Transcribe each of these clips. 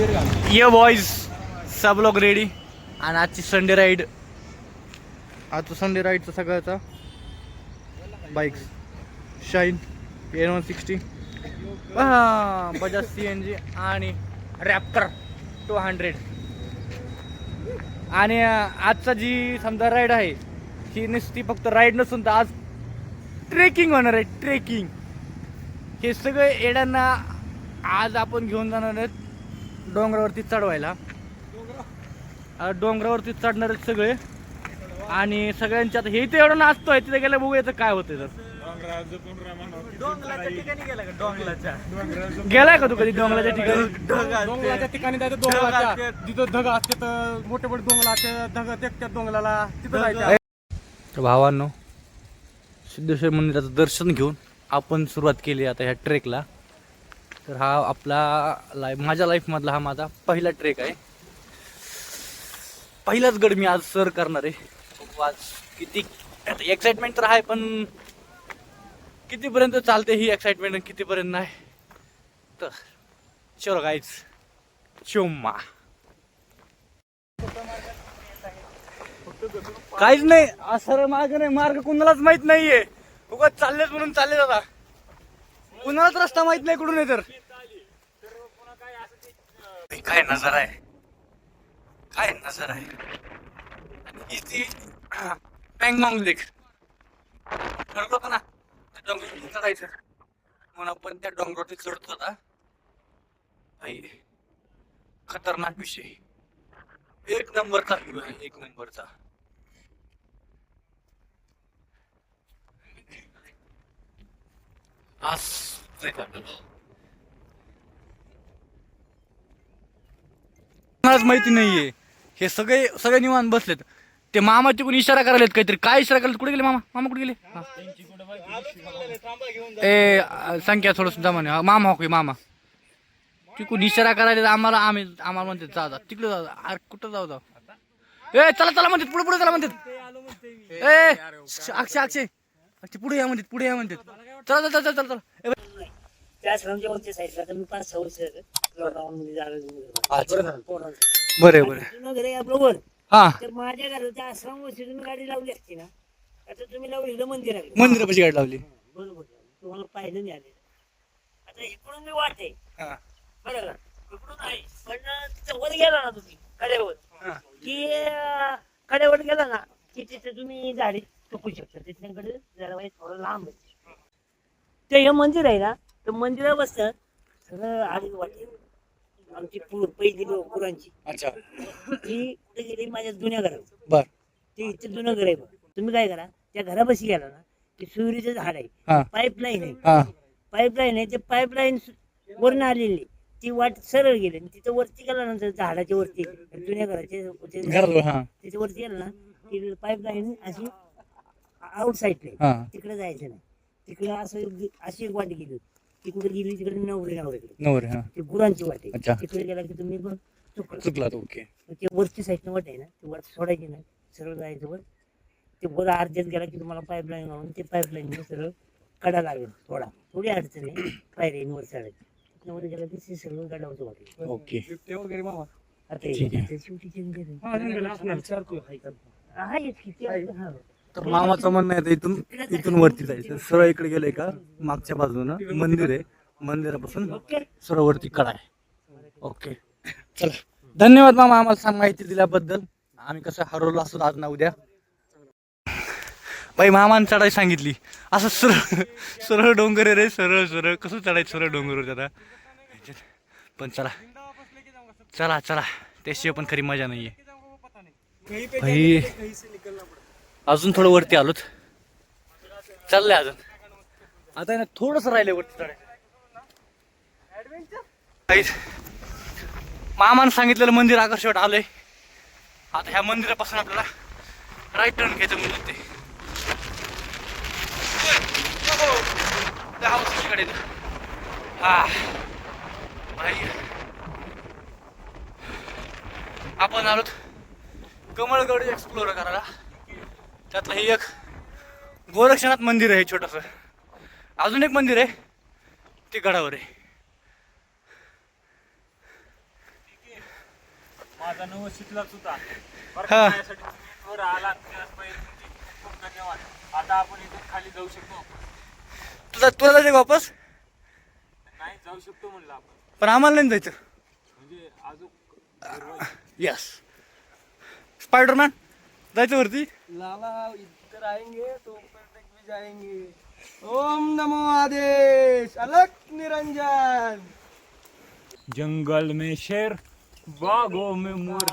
ये बॉयज सब लोग रेडी आणि आजची संडे राईड. आजचा संडे राईडचा सगळ्याचा bikes shine N160 Bajaj CNG आणि रॅप्टर 200. आणि आजचा जी समजा राईड आहे ही नुसती फक्त राईड नसून तर आज ट्रेकिंग होणार आहे. ट्रेकिंग हे सगळे येड्यांना आज आपण घेऊन जाणार आहेत डोंगरावरती चढवायला. डोंगरावरती चढणार आहेत सगळे आणि सगळ्यांच्यात हे इथे एवढं नाचतोय तिथे गेलं बघूया काय होतं. तर गेलाय का तू कधी डोंगराच्या ठिकाणी? डोंगराच्या ठिकाणी जायचं, डोंगराच्या जिथं धग असते तर मोठे मोठे डोंगर असते, धग त्या डोंगराला तिथं जायचं. तर भावांनो, सिद्धेश्वर मंदिराचं दर्शन घेऊन आपण सुरुवात केली आता ह्या ट्रेकला. तर हा आपला माझ्या लाईफमधला हा माझा पहिला ट्रेक आहे. पहिलाच गड मी आज सर करणार आहे. आज किती एक्साइटमेंट तर आहे पण कितीपर्यंत चालते ही एक्साइटमेंट कितीपर्यंत नाही. तर चलो गाईज चुम्मा. काहीच नाही असं मार्ग नाही, मार्ग कुणालाच माहित नाहीये. उगाच चाललेच म्हणून चालले जाता, कुणालाच रस्ता माहित नाही कुठून आहे. तर काय नजर आहे, काय नजर आहे. पँगॉंग लेक ठरलो का ना डोंगर चढायचं म्हणून आपण त्या डोंगरावरती चढतो होता. खतरनाक विषय, एक नंबरचा व्ह्यू आहे, एक नंबरचा. मलाच माहिती नाहीये. हे सगळे निवांत बसलेत. ते मामा तिकडून इशारा करायलेत काहीतरी. काय इशारा करायला? कुठे गेले मामा? मामा कुठे गेले? संख्या थोडस जमाने मामा हो मामा तिकडून इशारा करायला आम्हाला. आम्हाला म्हणते जा जा तिकडे जा. अरे कुठं जाऊ जाऊ. चला चला म्हणतात, पुढे पुढे चला म्हणतात. अक्षय पुढे या म्हणतात, पुढे या म्हणतात. चला चला चला चला चला. बरे बरे हा माझ्या घराच्या आश्रम वर्षी तुम्ही गाडी लावली असती ना, आता तुम्ही लावली मंदिरापाशी गाडी लावली. बरोबर, तुम्हाला पाहिलं नाही आले. आता इकडून मी वाटते बरोबर, इकडून आहे पण वर गेला ना तुम्ही कड्यावर की कड्यावर गेला ना की तिथे तुम्ही झाडे चुकू शकता. तिथल्याकडे जरा वाईट थोडं लांब आहे ते हे मंदिर आहे ना. तर मंदिरा बसतात सगळं आडी वाटते. आमची पहिली गुरांची अच्छा ती कुठे गेली माझ्या जुन्या घरात. बर ते इथे जुनं घर आहे. तुम्ही काय करा, त्या घरापाशी गेला ना ते सुरीचं झाड आहे, पाईपलाईन आहे. पाईपलाईन आहे, ते पाईपलाईन वरून आलेली ती वाट सरळ गेली. तिथं वरती गेला नंतर झाडाच्या वरती जुन्या घराच्या त्याच्या वरती गेला ना ती पाईपलाईन अशी आउट साईडला तिकडे जायचं नाही. तिकडे असं अशी एक वाट गेली. ती कुठे गेली तिकडे नवरे ते गुरांची वाट आहे. तिकडे गेला की तुम्ही पण चुकला. ओके. ते वरची साईडनं वाट आहे ना, ती वाट सोडायची नाही, सरळ जायचं वर. ते वर अर्ध्यात गेला की तुम्हाला पाईपलाईन लावून ते पाईपलाईन सरळ कडा लागेल. थोडी अडचण आहे पायरीन वर चढायची. वर गेला की सगळं गडावरचं वाटेल. ओके. आता शेवटी तर मामाचं म्हणणं आहे इथून वरती जायचं. सरळ इकडे गेलंय का मागच्या बाजूनं मंदिर आहे, मंदिरापासून सरळ वरती कडा आहे. ओके चला, धन्यवाद मामा आम्हाला माहिती दिल्याबद्दल. आम्ही कसं हरवलो असतो आज ना उद्या. बाई मामाने चढाई सांगितली असं सरळ सरळ डोंगर आहे रे, सरळ सरळ कसं चढायचं सरळ डोंगरवर आता. पण चला चला चला, त्याशिवाय पण खरी मजा नाहीये. भाई अजून थोडं वरती आलोत, चाललंय अजून. आता ना थोडस राहिले वरती चढायचं. मामानं सांगितलेलं मंदिर आकर्षण आलंय. आता ह्या मंदिरापासून आपल्याला राईट टर्न घ्यायचं म्हणून ते आपण आलोत कमळगड एक्सप्लोर करायला. त्यातलं हे एक गोरक्षनाथ मंदिर आहे छोटस. अजून एक मंदिर आहे ते गडावर आहे. माझा नवशिकलाच होता बरं हा. का, माझ्यासाठी तुम्ही वर आलात त्यामुळे तुमचे खूप खूप धन्यवाद. आता आपण इथून खाली जाऊ शकतो. तुला जायचं का वापस? नाही जाऊ शकतो म्हणलं आपण, पण आम्हाला नाही जायचं. म्हणजे अजून यस स्पायडरमॅन जायचं वरती. लाला इधर आएंगे तो ऊपर तक भी जाएंगे. ओम नमो आदेश अलग निरंजन. जंगल में शेर बागों में मोर.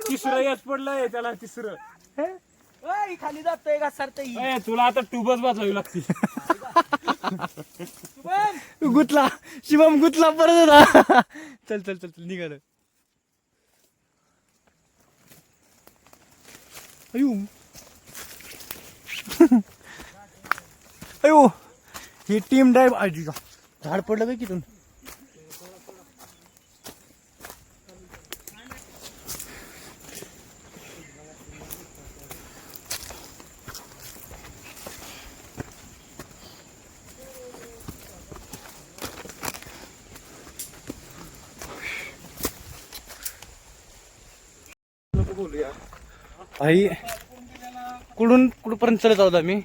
तिसरं पडलंय त्याला तिसरं. खाली जातोय का सरतही तुला आता ट्यूबच वाजवावी लागते. गुतला शिवम गुतला परत होता. चल चल चल चल निघालं. अयो अयो ही टीम डायव्ह झाड पडलं काय कितून. भाई कुठपर्यंत चालत आहोत आम्ही.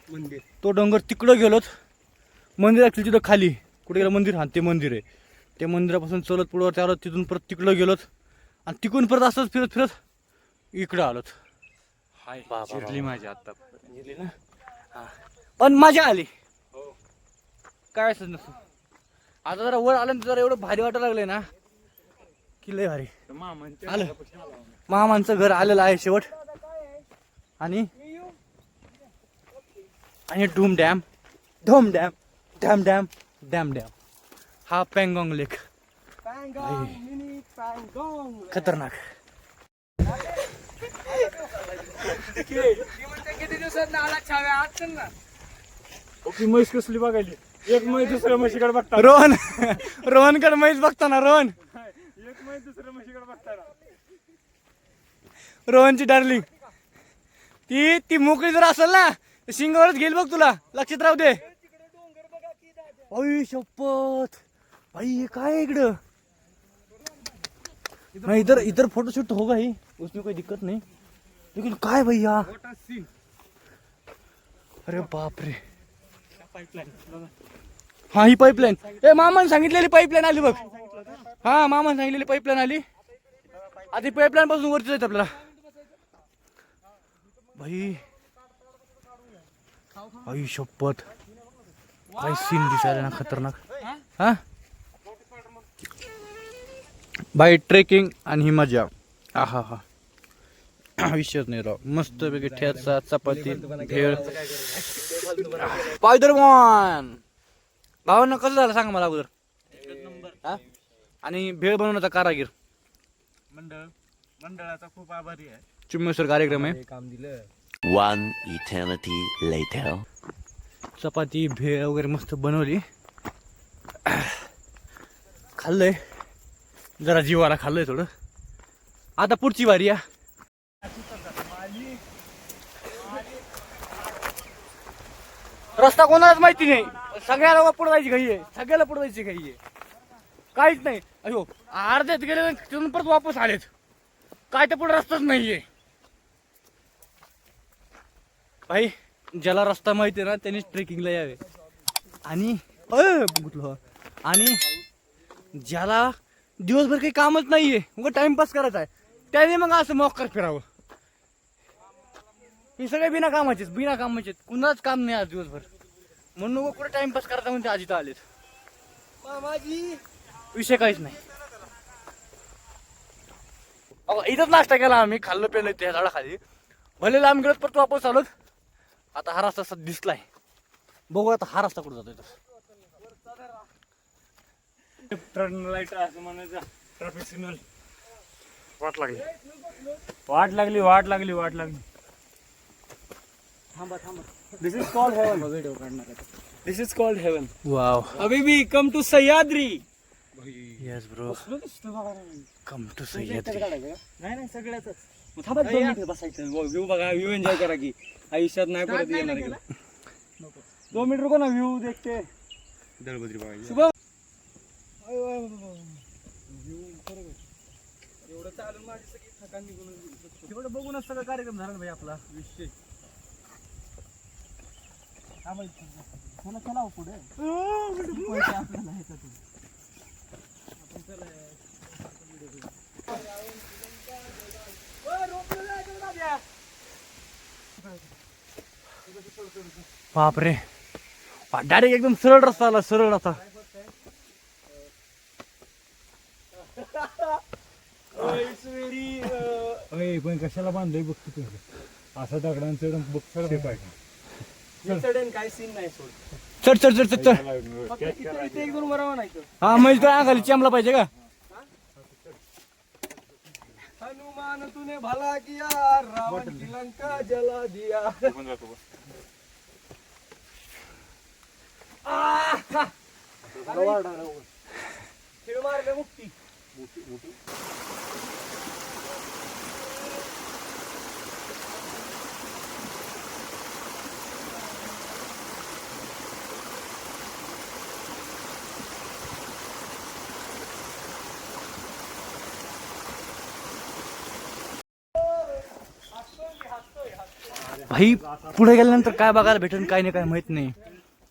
मंदिर तो डोंगर तिकडं गेलोत. मंदिर ऍक्च्युली तिथं खाली कुठे गेलं मंदिर. हा ते मंदिर आहे. त्या मंदिरापासून चलत पुढे आलोत. तिथून परत तिकडं गेलोत आणि तिकडून परत असंच फिरत फिरत इकडं आलोत. हाय बा, बा, चिरली बा. माझी आता. ना हा. पण मजा आली. काय असं नसतं. आता जरा वर आल्यानंतर जरा एवढं भारी वाटायला लागलंय ना की लय भारी. आलं मामांचं घर आलेलं आहे शेवट. आणि doom dam Dhom dam dam dam dam dam हा पँगॉंग लेक. खतरनाक. किती दिवसात नाला छाव्या आत चल ना. ओके म्हैस कसली बघायली. एक म्हैस दुसऱ्या म्हशीकडे बघता. रोहनकडे म्हैस बघताना रोहन एक म्हैस दुसऱ्या म्हशीकडे बघताना. रोहनची डार्लिंग ती मोकळी जर असेल ना शिंगावरच घेईल बघ. तुला लक्षात राहू दे. अय शपथ भाई ये काय है इकडं. नहीं इधर फोटोशूट होगा ही उसमें कोई दिक्कत नहीं. लेकिन काय भैया अरे बाप रे. हा ही पाईपलाईन. ए मामाने सांगितलेली पाईपलाईन आली बघ. हा मामाने सांगितलेली पाईपलाईन आली. आधी पाईपलाईन पासून वरती जायचं आपल्याला. भाई आई शपथ काय सीन दिसायला ना खतरनाक. हा भाई ट्रेकिंग आणि ही मजा. हा हा विषयच नाही राव. मस्त पैकी ठेचा चपाती भेळ स्पायडरमॅन. भावांना कसं झालं सांगा मला अगोदर. हा? आणि भेळ बनवण्याचा कारागीर मंडळाचा खूप आभारी आहे. चिम्मेश्वर कार्यक्रम आहे. काम दिलं. One eternity later. चपाती भेळ वगैरे मस्त बनवली. खाल्लंय जरा जीवाला खाल्लंय थोडं. आता पुढची वारी या. रस्ता कोणालाच माहिती नाही. सगळ्याला पुढे जायची घाई आहे. सगळ्याला पुढे जायची घाई आहे. काहीच नाही. अयो अर्ध्यात गेले तिथून परत वापस आलेत. काय तर पुढे रस्ताच नाहीये. भाई ज्याला रस्ता माहिती आहे ना त्यांनी ट्रेकिंगला यावे. आणि आणि ज्याला दिवसभर काही कामच नाहीये मग टाइमपास करायचा आहे त्याने मग असं मोक्कर फिरावं. हे सगळे बिना कामाचे कुणाच काम नाही आज दिवसभर. म्हणून कुठे टाइमपास करायचा म्हणते आजी तर आलेत. विषय काहीच नाही. इथंच नाश्ता केला आम्ही. खाल्लं पेलं त्या झाडाखाली. भले लांब गेलोत परत वापस आलोत. आता हा रस्ता दिसलाय. बघू आता हा रस्ता कुठं जातोय. टर्न लाईट असं म्हणायचं. Traffic signal. वाट लागली. थांबा. This is called heaven. Wow हबीबी come to Sahyadri. Yes bro, come to Sahyadri. नाही सगळ्याच. थांबा 2 मिनिटं बसायचं. व्ह्यू बघा, व्ह्यू एन्जॉय करा की आयुष्यात नाही परत येणार. 2 मिनिट रुको ना, व्ह्यू देखते. दळबद्री बघायची. शुभम एवढं चालून माझी सगळी थकान निघून गेली. एवढं बघूनच सगळं कार्यक्रम झाला ना भाई आपला विषय. चला चला पुढे आपल्याला ह्याच्यातून आपण चला. बापरे, डायरेक्ट एकदम सरळ रस्ता आला, सरळ रस्ता. पण कशाला बांधलंय बघ तू, असं दगडांचं बघ पाहिजे. काय सीन नाही सोड. चढ चढ चढ चढ चढ. फक्त इथे एक 2 बरोबर नाही. हा म्हणजे तो खाली चमला पाहिजे का. हनुमान तूने भला किया, रावण की लंका जला दिया. खेळ मारले मुक्ती. भाई पुढे गेल्यानंतर काय बघायला भेटेल काय नाही काय माहित नाही,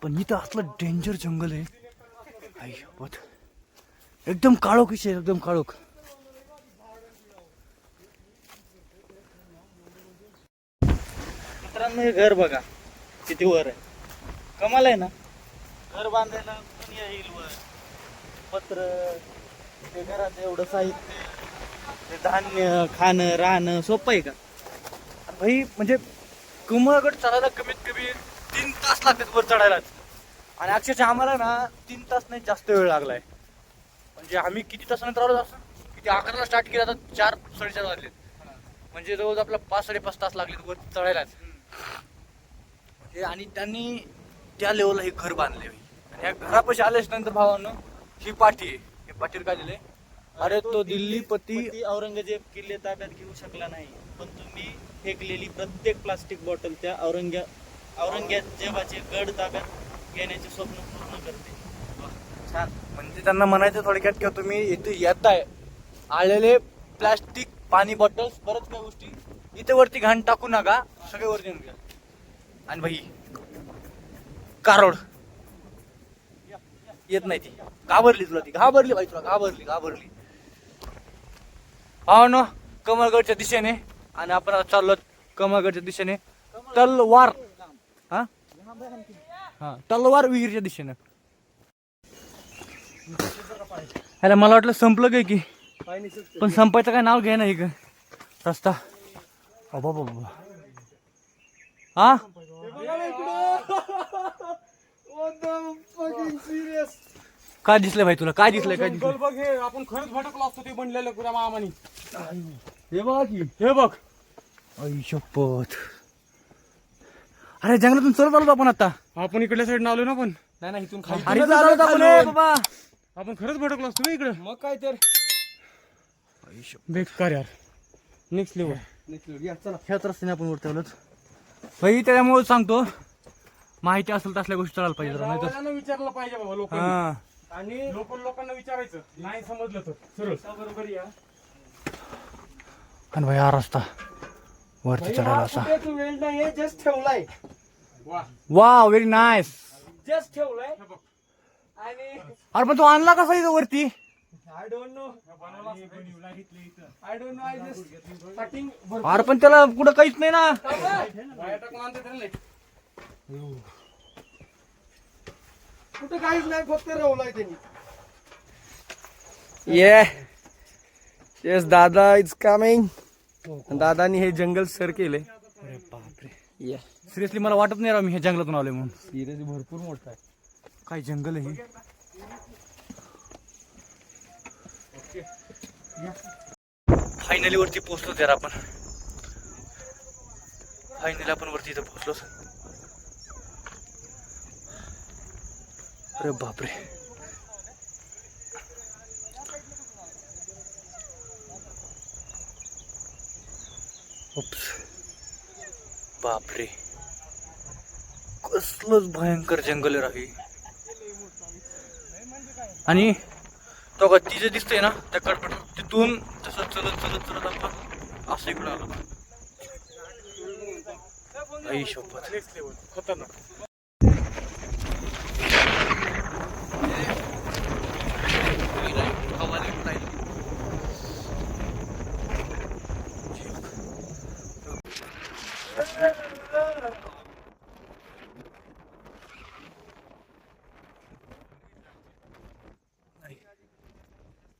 पण इथं असलं डेंजर जंगल आहे. आई शपथ, एकदम काळोख विषय, एकदम काळोख. मित्रांनो हे घर बघा किती वर आहे. कमाल आहे ना. घर बांधायला कोणी येईल वर. पत्र, ते घरात एवढं साहित्य, ते धान्य खाणं राहणं सोपं आहे का. भाई म्हणजे कमळगड चढायला कमीत कमी 3 तास लागतात वर चढायलाच. आणि अक्षरशः आम्हाला ना 3 तास नाही जास्त वेळ लागलाय. म्हणजे आम्ही किती तासानंतर आलो असं, किती 11ला स्टार्ट केला तर 4-4:30 वाजले. म्हणजे जवळ आपला 5-5.5 तास लागले वर चढायलाच. आणि त्यांनी त्या लेवलला हे घर बांधले. आणि या घरापाशी आल्याच नंतर भावांनो ही पाठी आहे. हे पाठीवर काय दिलंय, अरे तो दिल्लीपती औरंगजेब किल्ले ताब्यात घेऊ शकला नाही, पण तुम्ही फेकलेली प्रत्येक प्लास्टिक बॉटल त्या औरंगजेबाचे गड ताब्यात घेण्याचे स्वप्न पूर्ण करते. छान. म्हणजे त्यांना म्हणायचं थोडक्यात किंवा तुम्ही इथे येताय, आलेले प्लास्टिक पाणी बॉटल्स बरंच काही गोष्टी इथे वरती घाण टाकू नका, सगळे वरती येऊन घ्या. आणि भाई कारोड येत नाही, ती घाबरली तुला, ती घाबरली भाई, तुला घाबरली. हो ना, कमळगडच्या दिशेने. आणि आपण आता चाललो कमळगडच्या दिशेने, तलवार तलवार विहीरच्या दिशेने. ह्याला मला वाटलं संपलं काय की, पण संपायचं काय नाव घे नाही का रस्ता. बाबा बाबा, हा काय दिसलंय भाई तुला, काय दिसलंय, काय दिसलंय. बघ हे आपण खरंच भटकलो असतो ते बनलेलं पुऱ्या मामानी. हे बघा की, हे बघ. आई शपथ. अरे जंगलातून चलत आलो आपण आता. आपण इकडल्या साईड आलो ना. पण नाही इथून खाली अरे चालत आपण, ए बाबा. आपण खरंच भटकलो असतो ना इकडे. मग काय तर बेकार यार. Next level. ह्याच रस्त्याने आपण वरती आलोच भाई. त्याच्यामुळे सांगतो, माहिती असेल तसल्या गोष्टी चालायला पाहिजे जरा, नाहीतर गावाल्यांना विचारलं पाहिजे बाबा लोकांनी. हा. आणि लोकांना विचारायचं, नाही समजलं तर सरळ बरोबर या. आणि भाई हा रस्ता वरती चढायला असा. वेळ नाही, जस्ट ठेवलाय. वा व्हेरी नाईस. जस्ट ठेवलाय. आणि अरे पण तो आणला कसा इथं वरती. I don't know. I just starting. अरे पण त्याला कुठं काहीच नाही ना. कुठं काहीच नाही, फक्त रवलाय त्यांनी. येस दादा इज कमिंग. दादानी हे जंगल सर केले. अरे बापरे, सिरियसली मला वाटत नाही राव मी हे जंगलातून आलोय म्हणून. सिरियसली भरपूर मोठा आहे. काय जंगल आहे हे. फायनली वरती पोहोचलो तर आपण. फायनली आपण वरती इथं पोहोचलो. अरे बापरे, उप्स. बापरे, कसलंच भयंकर जंगल राही. आणि तो का ती जे दिसतंय ना त्या कडपट तिथून तसं चलत चलत चलत आपण असं इकडं आलो. आई शपथ.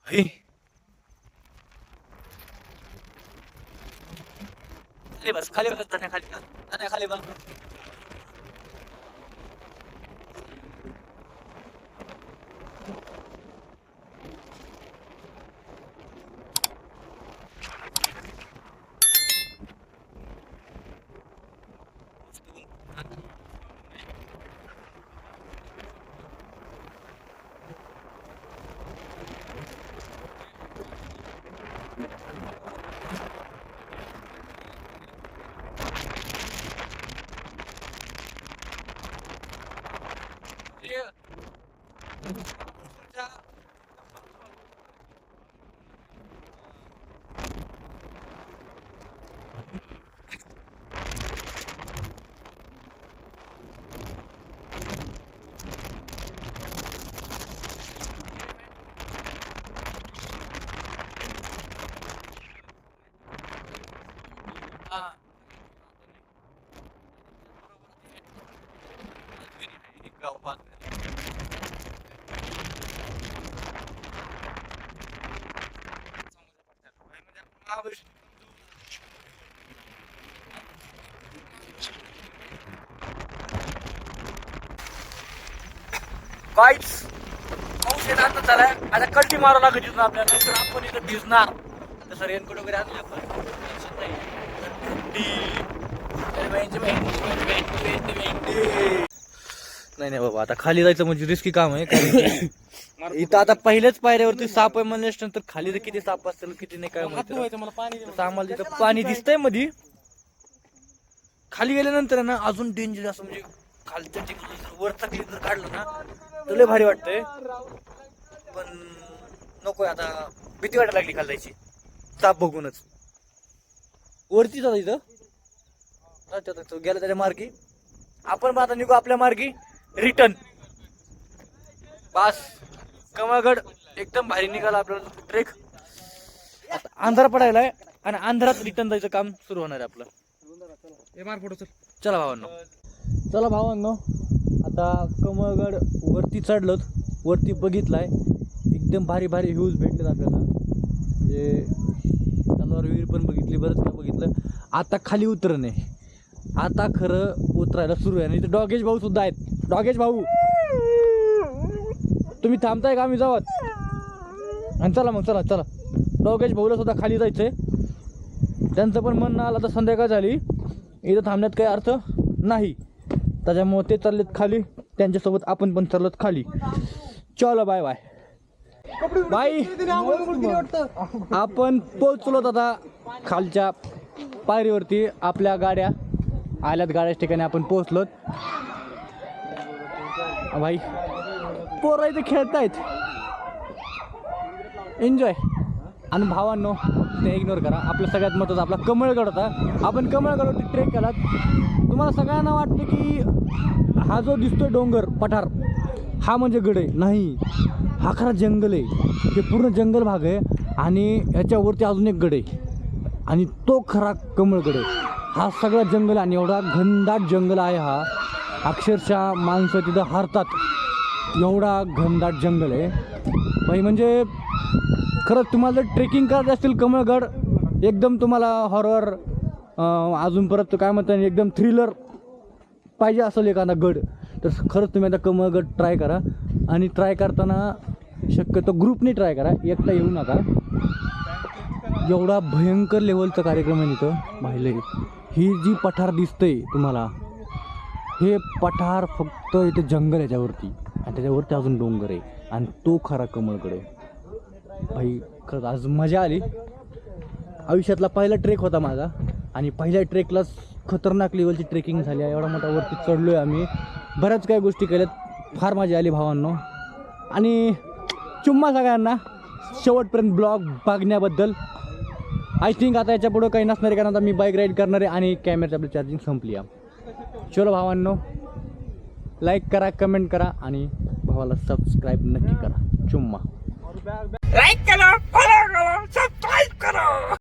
हे खाली बस, खाली बस, खाली बस, खाली बस. काहीच पाऊस येत आता झालाय. आता कल्टी मारावं लागत तिथून आपल्याला, नंतर आपण इथं भिजणार. तसं रेनकोट वगैरे आणले आपण, टेन्शन नाही. नाही बाबा, आता खाली जायचं म्हणजे रिस्की काम आहे. कारण इथं आता पहिल्याच पायऱ्यावरती साप आहे म्हणल्यानंतर खाली तर किती साप असतील किती नाही काय माहिती. आम्हाला तिथं पाणी दिसतंय मध्ये. खाली गेल्यानंतर ना अजून डेंजर असं म्हणजे खालच्या टेकलं वरचा क्लिप जर काढलं ना तर लय भारी वाटतंय. पण नकोय आता, भीती वाटायला लागली खाली जायची साप बघूनच. वरती जाता इथं गेला त्याच्या मार्गी. आपण पण आता निघू आपल्या मार्गी रिटर्न. बस कमळगड एकदम भारी निघाला आपल्याला ट्रेक. आता अंधार पडायलाय आणि अंधारात रिटर्न जायचं काम सुरू होणार आहे आपलं. चला भावांनो, चला भावांनो, आता कमळगड वरती चढलोत. वरती बघितलाय एकदम भारी भारी व्ह्यूज भेटलेत आपल्याला. म्हणजे तलवार विहीर पण बघितली, बरंच काय बघितलं. आता खाली उतरणे, आता खरं उतरायला सुरू आहे. आणि इथे डॉगेश भाऊ सुद्धा आहेत. डॉगेश भाऊ तुम्ही थांबताय का? आम्ही जावत. आणि चला मग, चला चला. डॉगेश भाऊला सुद्धा खाली जायचंय. त्यांचं पण म्हणणं आलं तर संध्याकाळ झाली, इथं थांबण्यात काही अर्थ नाही. त्याच्यामुळे ते चाललेत खाली, त्यांच्यासोबत आपण पण चाललोत खाली. चलो बाय बाय बाय. आपण पोहोचलोत आता खालच्या पायरीवरती. आपल्या गाड्या आल्यात, गाड्याच्या ठिकाणी आपण पोहोचलोत. भाई पोरं इथे खेळतायत, एन्जॉय. आणि भावांनो ते इग्नोर करा. आपल्या सगळ्यात महत्त्वाचा आपला कमळगड होता. आपण कमळगडवरती ट्रेक केलात. तुम्हाला सगळ्यांना वाटतं की हा जो दिसतोय डोंगर पठार हा म्हणजे गड आहे. नाही, हा खरा जंगल आहे. हे पूर्ण जंगल भाग आहे आणि याच्यावरती अजून एक गड आहे आणि तो खरा कमळगड आहे. हा सगळा जंगल आणि एवढा घनदाट जंगल आहे हा. अक्षरशः माणसं तिथं हरतात, एवढा घनदाट जंगल आहे भाई. म्हणजे खरंच तुम्हाला जर ट्रेकिंग करायचं असतील कमळगड, एकदम तुम्हाला हॉरर अजून परत काय म्हणतात एकदम थ्रिलर पाहिजे असेल एखादा गड, तर खरंच तुम्ही आता कमळगड ट्राय करा. आणि ट्राय करताना शक्यतो ग्रुपने ट्राय करा, एकटा येऊ नका. एवढा भयंकर लेवलचा कार्यक्रम आहे इथं पाहिलं. ही जी पठार दिसतंय तुम्हाला, हे पठार फक्त इथं जंगल याच्यावरती आणि त्याच्यावरती अजून डोंगर आहे आणि तो खरा कमळगड आहे भाई. खरंच आज मजा आली. आयुष्यातला पहिला ट्रेक होता माझा आणि पहिल्या ट्रेकलाच खतरनाक लेवलची ट्रेकिंग झाली आहे. एवढा मोठा वरती चढलो आहे आम्ही. बऱ्याच काही गोष्टी केल्यात. फार मजा आली भावांनो. आणि चुम्मा सगळ्यांना शेवटपर्यंत ब्लॉग बघण्याबद्दल. आय थिंक आता याच्या पुढं काही नसणार आहे, कारण आता मी बाईक राईड करणार आहे आणि कॅमेऱ्याची आपली चार्जिंग संपली आहे. चलो भावांनो, लाईक करा, कमेंट करा आणि भावाला सबस्क्राईब नक्की करा. चुम्मा. लाईक करा, फॉलो करा, सबस्क्राईब करा.